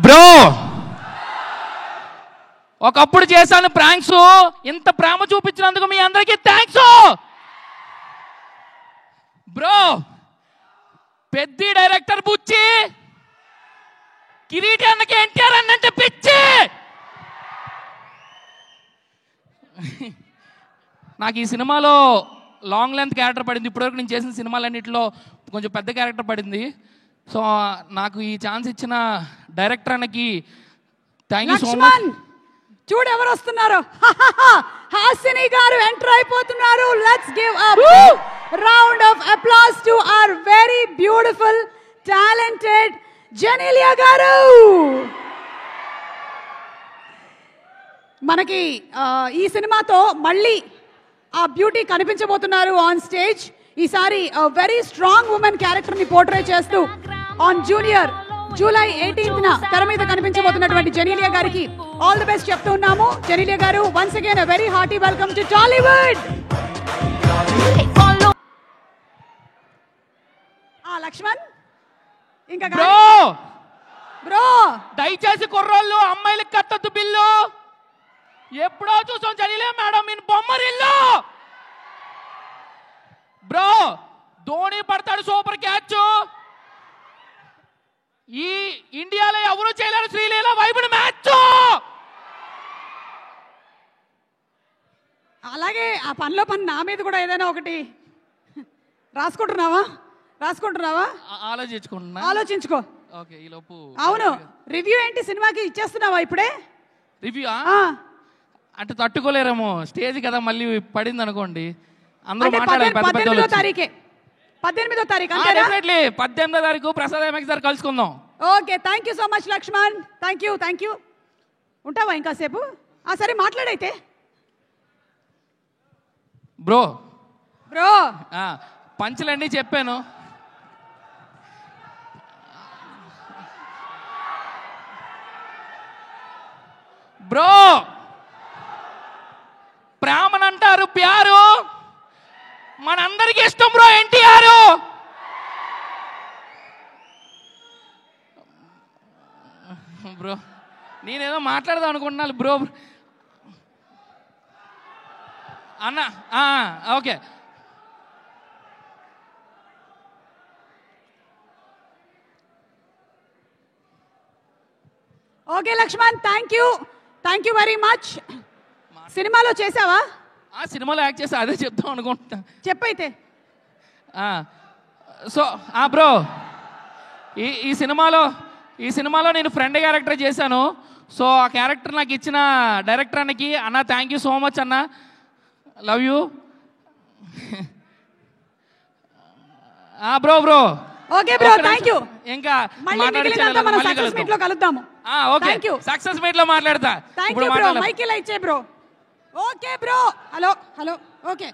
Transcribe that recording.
Bro ఒకప్పుడు చేశాను pranks, ఇంత ప్రేమ చూపించినందుకు మీ అందరికీ థ్యాంక్స్. బ్రో పెద్ద డైరెక్టర్ బుచ్చి, కిరీటి అన్నకి ఎన్టీఆర్ అన్నంటే పిచ్చి. నాకు ఈ సినిమాలో లాంగ్ లెంత్ క్యారెక్టర్ పడింది. ఇప్పటివరకు నేను చేసిన సినిమాలన్నింటిలో కొంచెం పెద్ద క్యారెక్టర్ పడింది. సో నాకు ఈ ఛాన్స్ ఇచ్చిన డైరెక్టర్ అన్నకి థ్యాంక్ యూ సో మచ్. చూడు ఎవరు వస్తున్నారు, హాసిని గారు ఎంటర్ అయిపోతున్నారు. Let's give a round of applause to our very beautiful talented Genelia గారు. మనకి ఈ సినిమాతో మళ్ళీ ఆ బ్యూటీ కనిపించబోతున్నారు ఆన్ స్టేజ్. ఈసారి వెరీ స్ట్రాంగ్ ఉమెన్ క్యారెక్టర్ ని పోర్ట్రే చేస్తూ ఆన్ జూనియర్ జూలై 18న తెర మీద కనిపించబోతున్నటువంటి జెనీలియా గారికి ఆల్ ది బెస్ట్ చెప్తూ ఉన్నాము. జెనీలియా గారు once again very hearty welcome to Tollywood. Lakshman ఇంకా బ్రో బ్రో దయచేసి కుర్రోళ్ళు అమ్మాయిలకు కట్టొద్దు బిల్లు. ఎప్పుడో చూసాం Genelia madam in Bommarillu. Bro Dhoni పడతాడు సూపర్ క్యాచ్. ఈ ఇండియాలో ఎవరు చేయలేరు శ్రీలీల వైపుడు మ్యాచ్. అలాగే ఆ పనిలో పని నా మీద కూడా ఏదైనా ఒకటి రాసుకుంటున్నావా? ఆలోచించుకో. ఓకే ఈ లోపు అవును రివ్యూ ఏంటి సినిమాకి ఇచ్చేస్తున్నావా ఇప్పుడే? రివ్యూ అంటే తట్టుకోలేరేమో స్టేజ్ కదా మళ్ళీ పడింది అనుకోండి. అందరూ మాట్లాడాలి. 18వ తారీఖు 18వ తారీఖు ప్రసాద్ ఎంఎక్స్ దగ్గర కలుసుకుందాం. Okay thank you so much Lakshman. Thank you. ఉంటావా ఇంకాసేపు? సరే మాట్లాడైతే. బ్రో బ్రో పంచులన్నీ చెప్పాను. బ్రో ప్రేమనంటారు ప్యారు, మనందరికీ ఇష్టం బ్రో ఎన్టీఆర్. బ్రో నేనేదో మాట్లాడదాం అనుకుంటున్నాను బ్రో. అన్న okay Lakshman thank you very much. సినిమాలో చేసావా? సినిమాలో యాక్ట్ చేసా, అదే చెప్తాం అనుకుంటా. చెప్పైతే. సో బ్రో ఈ సినిమాలో నేను ఫ్రెండ్ క్యారెక్టర్ చేశాను. సో ఆ క్యారెక్టర్ నాకు ఇచ్చిన డైరెక్టర్ అన్నకి అన్న థ్యాంక్ యూ సో మచ్ అన్న, love you. Bro okay bro thank you. ఇంకా కలుద్దాము. ఓకే సక్సెస్ మీట్ లో మాట్లాడతా. Thank you bro. మైక్ ఇలా ఇచ్చే bro. Okay bro. Hello okay.